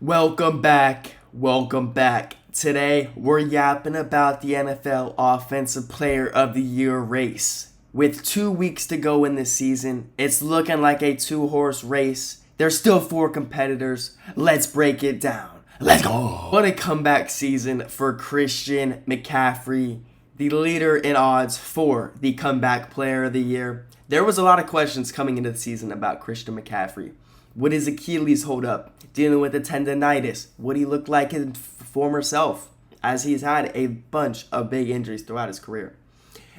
Welcome back. Welcome back. Today, we're yapping about the NFL Offensive Player of the Year race. With 2 weeks to go in this season, it's looking like a two-horse race. There's still 4 competitors. Let's break it down. Let's go. What a comeback season for Christian McCaffrey, the leader in odds for the Comeback Player of the Year. There was a lot of questions coming into the season about Christian McCaffrey. Would his Achilles hold up? Dealing with the tendonitis? Would he look like his former self? As he's had a bunch of big injuries throughout his career.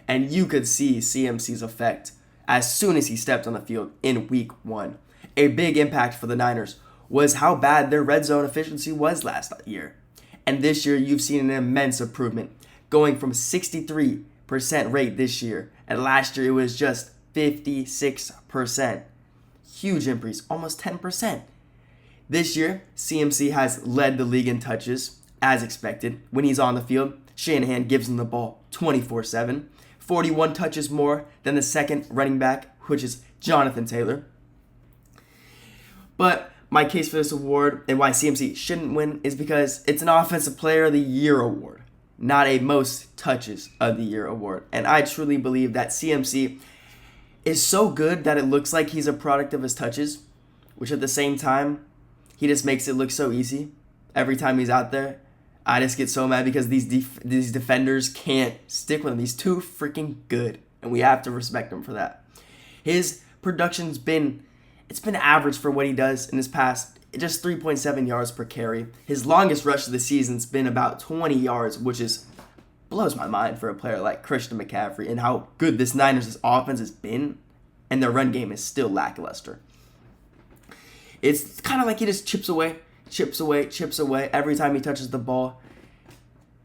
And you could see CMC's effect as soon as he stepped on the field in week 1. A big impact for the Niners was how bad their red zone efficiency was last year. And this year you've seen an immense improvement, going from 63% rate this year, and last year it was just 56%. Huge increase, almost 10%. This year, CMC has led the league in touches, as expected. When he's on the field, Shanahan gives him the ball 24/7. 41 touches more than the second running back, which is Jonathan Taylor. But my case for this award and why CMC shouldn't win is because it's an Offensive Player of the Year award, not a Most Touches of the Year award. And I truly believe that CMC is so good that it looks like he's a product of his touches, which at the same time, he just makes it look so easy. Every time he's out there, I just get so mad because these defenders can't stick with him. He's too freaking good, and we have to respect him for that. His production's been average for what he does in his past, just 3.7 yards per carry. His longest rush of the season's been about 20 yards, which blows my mind for a player like Christian McCaffrey and how good this Niners' offense has been, and their run game is still lackluster. It's kind of like he just chips away every time he touches the ball.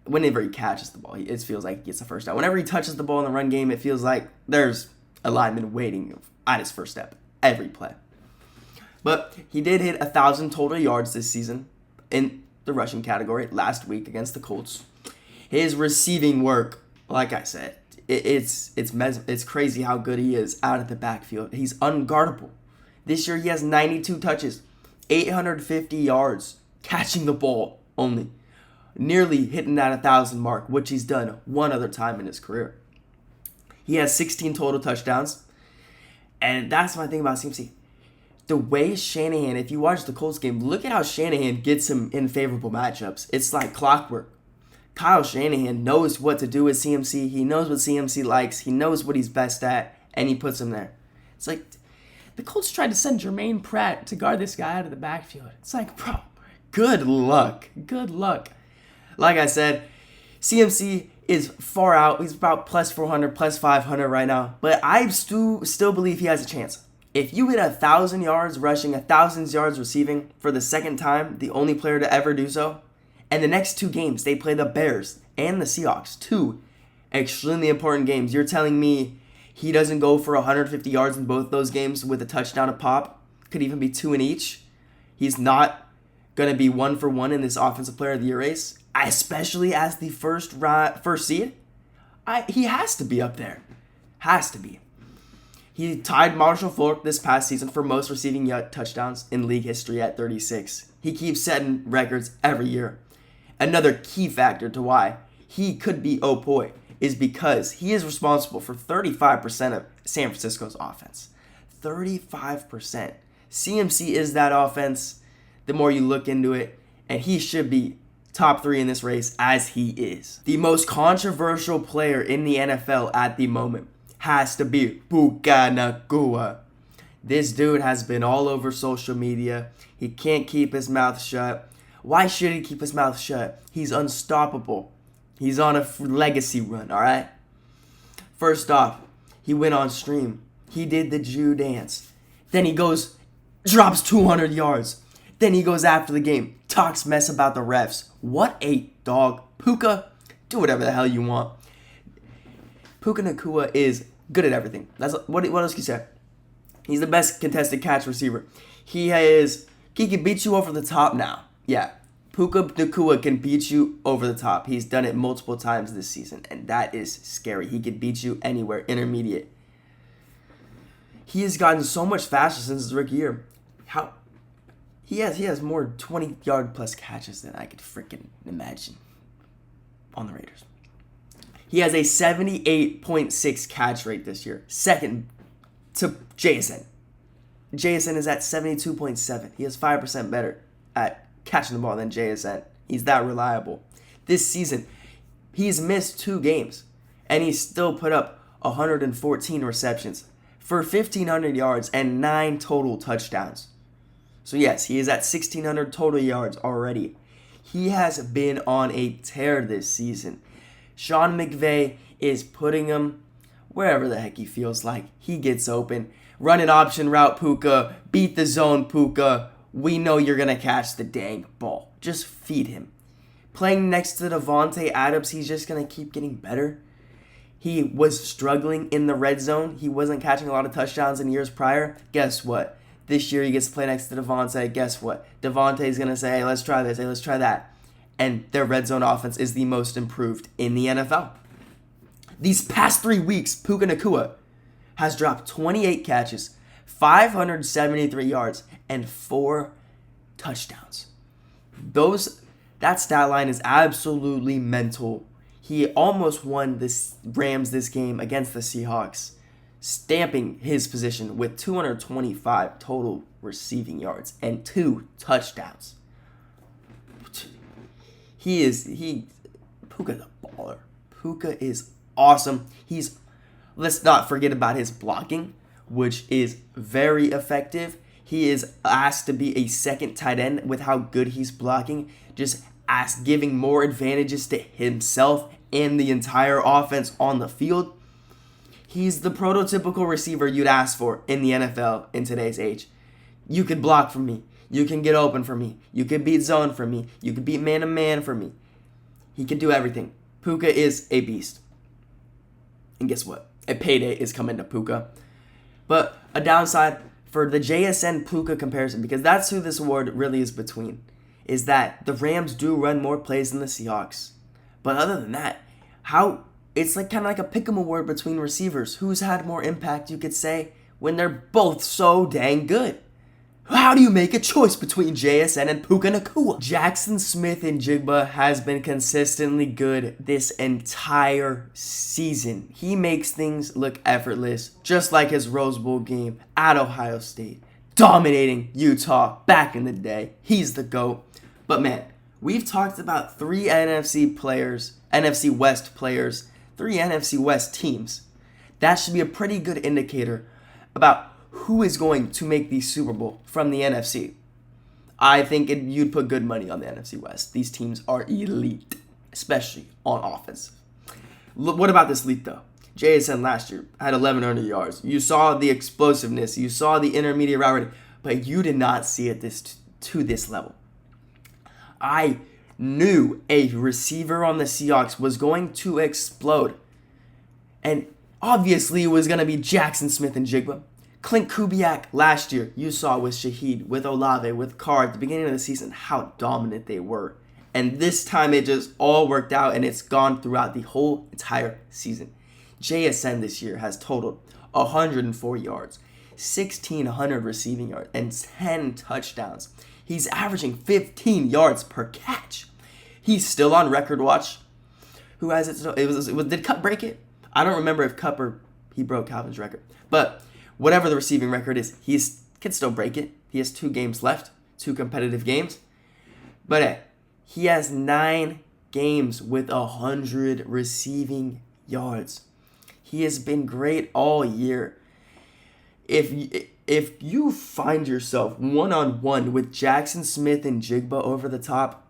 Whenever he catches the ball, it feels like he gets the first down. Whenever he touches the ball in the run game, it feels like there's a lineman waiting at his first step every play. But he did hit 1,000 total yards this season in the rushing category last week against the Colts. His receiving work, like I said, it's crazy how good he is out of the backfield. He's unguardable. This year he has 92 touches, 850 yards, catching the ball only. Nearly hitting that 1,000 mark, which he's done one other time in his career. He has 16 total touchdowns. And that's my thing about CMC. The way Shanahan, if you watch the Colts game, look at how Shanahan gets him in favorable matchups. It's like clockwork. Kyle Shanahan knows what to do with CMC. He knows what CMC likes. He knows what he's best at, and he puts him there. It's like the Colts tried to send Jermaine Pratt to guard this guy out of the backfield. It's like, bro, good luck. Good luck. Like I said, CMC is far out. He's about plus 400, plus 500 right now. But I still believe he has a chance. If you hit 1,000 yards rushing, 1,000 yards receiving for the second time, the only player to ever do so, and the next 2 games, they play the Bears and the Seahawks. 2 extremely important games. You're telling me he doesn't go for 150 yards in both those games with a touchdown a pop? Could even be 2 in each. He's not going to be 1 for 1 in this Offensive Player of the Year race, especially as the first seed. He has to be up there. Has to be. He tied Marshall Faulk this past season for most receiving touchdowns in league history at 36. He keeps setting records every year. Another key factor to why he could be Opoy is because he is responsible for 35% of San Francisco's offense. 35%. CMC is that offense the more you look into it, and he should be top 3 in this race as he is. The most controversial player in the NFL at the moment has to be Puka Nacua. This dude has been all over social media. He can't keep his mouth shut. Why should he keep his mouth shut? He's unstoppable. He's on a legacy run, all right? First off, he went on stream. He did the Jew dance. Then he drops 200 yards. Then he goes after the game, talks mess about the refs. What a dog. Puka, do whatever the hell you want. Puka Nacua is good at everything. What else can you say? He's the best contested catch receiver. He can beat you over the top now. Yeah, Puka Nacua can beat you over the top. He's done it multiple times this season, and that is scary. He could beat you anywhere, intermediate. He has gotten so much faster since his rookie year. He has more 20-yard plus catches than I could freaking imagine on the Raiders. He has a 78.6 catch rate this year, second to JSN. JSN is at 72.7. He is 5% better at catching the ball than JSN. He's that reliable. This season, he's missed 2 games, and he still put up 114 receptions for 1,500 yards and 9 total touchdowns. So yes, he is at 1,600 total yards already. He has been on a tear this season. Sean McVay is putting him wherever the heck he feels like. He gets open. Run an option route, Puka. Beat the zone, Puka. We know you're going to catch the dang ball. Just feed him. Playing next to Davante Adams, he's just going to keep getting better. He was struggling in the red zone. He wasn't catching a lot of touchdowns in years prior. Guess what? This year he gets to play next to Davante. Guess what? Davante's going to say, hey, let's try this. Hey, let's try that. And their red zone offense is the most improved in the NFL. These past 3 weeks, Puka Nacua has dropped 28 catches, 573 yards, and 4 touchdowns. That stat line is absolutely mental. He almost won the Rams this game against the Seahawks, stamping his position with 225 total receiving yards and 2 touchdowns. Puka's a baller. Puka is awesome. Let's not forget about his blocking, which is very effective. He is asked to be a second tight end with how good he's blocking, just giving more advantages to himself and the entire offense on the field. He's the prototypical receiver you'd ask for in the NFL in today's age. You could block for me. You can get open for me. You could beat zone for me. You could beat man-to-man for me. He can do everything. Puka is a beast. And guess what? A payday is coming to Puka. But a downside for the JSN Puka comparison, because that's who this award really is between, is that the Rams do run more plays than the Seahawks. But other than that, it's like kind of like a pick'em award between receivers. Who's had more impact, you could say, when they're both so dang good? How do you make a choice between JSN and Puka Nacua? Jaxon Smith and Njigba has been consistently good this entire season. He makes things look effortless, just like his Rose Bowl game at Ohio State, dominating Utah back in the day. He's the GOAT. But man, we've talked about 3 NFC West players, 3 NFC West teams. That should be a pretty good indicator about who is going to make the Super Bowl from the NFC. I think you'd put good money on the NFC West. These teams are elite, especially on offense. What about this elite, though? JSN last year had 1,100 yards. You saw the explosiveness. You saw the intermediate route running, but you did not see it to this level. I knew a receiver on the Seahawks was going to explode. And obviously it was going to be Jaxon Smith and Njigba. Clint Kubiak last year, you saw with Shaheed, with Olave, with Carr at the beginning of the season how dominant they were. And this time it just all worked out and it's gone throughout the whole entire season. JSN this year has totaled 104 yards, 1,600 receiving yards, and 10 touchdowns. He's averaging 15 yards per catch. He's still on record watch. Who has it? Did Cup break it? I don't remember if Cup or he broke Calvin's record. But whatever the receiving record is, he can still break it. He has 2 games left, 2 competitive games. But he has 9 games with 100 receiving yards. He has been great all year. If you find yourself one-on-one with Jaxon Smith and Njigba over the top,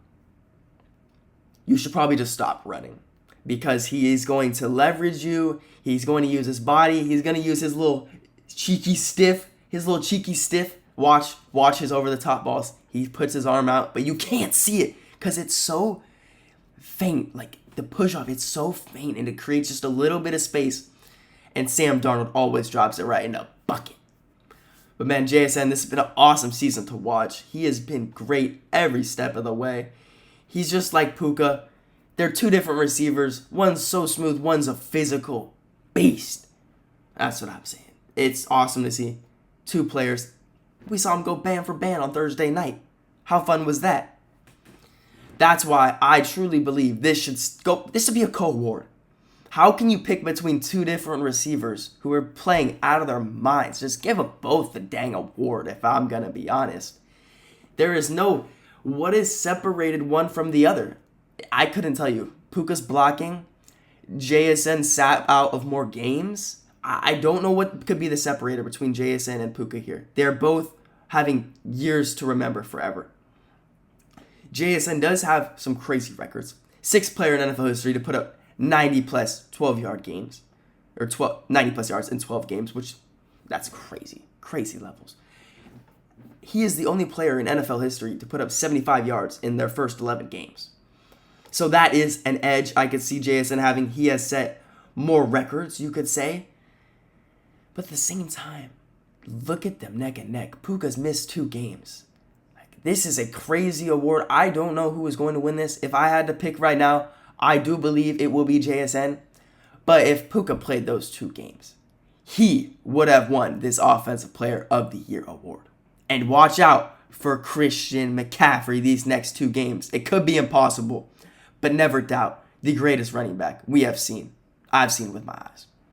you should probably just stop running. Because he is going to leverage you. He's going to use his body. He's going to use his little cheeky stiff. Watch his over-the-top balls. He puts his arm out, but you can't see it because it's so faint. Like the push-off, it's so faint, and it creates just a little bit of space. And Sam Darnold always drops it right in a bucket. But man, JSN, this has been an awesome season to watch. He has been great every step of the way. He's just like Puka. They're 2 different receivers. One's so smooth, one's a physical beast. That's what I'm saying. It's awesome to see 2 players. We saw them go band for band on Thursday night. How fun was that? That's why I truly believe this should be a co-award. How can you pick between two different receivers who are playing out of their minds? Just give them both the dang award, if I'm going to be honest. There is no what is separated one from the other. I couldn't tell you. Puka's blocking. JSN sat out of more games. I don't know what could be the separator between JSN and Puka here. They're both having years to remember forever. JSN does have some crazy records. Sixth player in NFL history to put up 90 plus 12-yard games. Or 90 plus yards in 12 games, which that's crazy. Crazy levels. He is the only player in NFL history to put up 75 yards in their first 11 games. So that is an edge I could see JSN having. He has set more records, you could say. But at the same time, look at them neck and neck. Puka's missed 2 games. This is a crazy award. I don't know who is going to win this. If I had to pick right now, I do believe it will be JSN. But if Puka played those 2 games, he would have won this Offensive Player of the Year award. And watch out for Christian McCaffrey these next 2 games. It could be impossible, but never doubt the greatest running back I've seen with my eyes.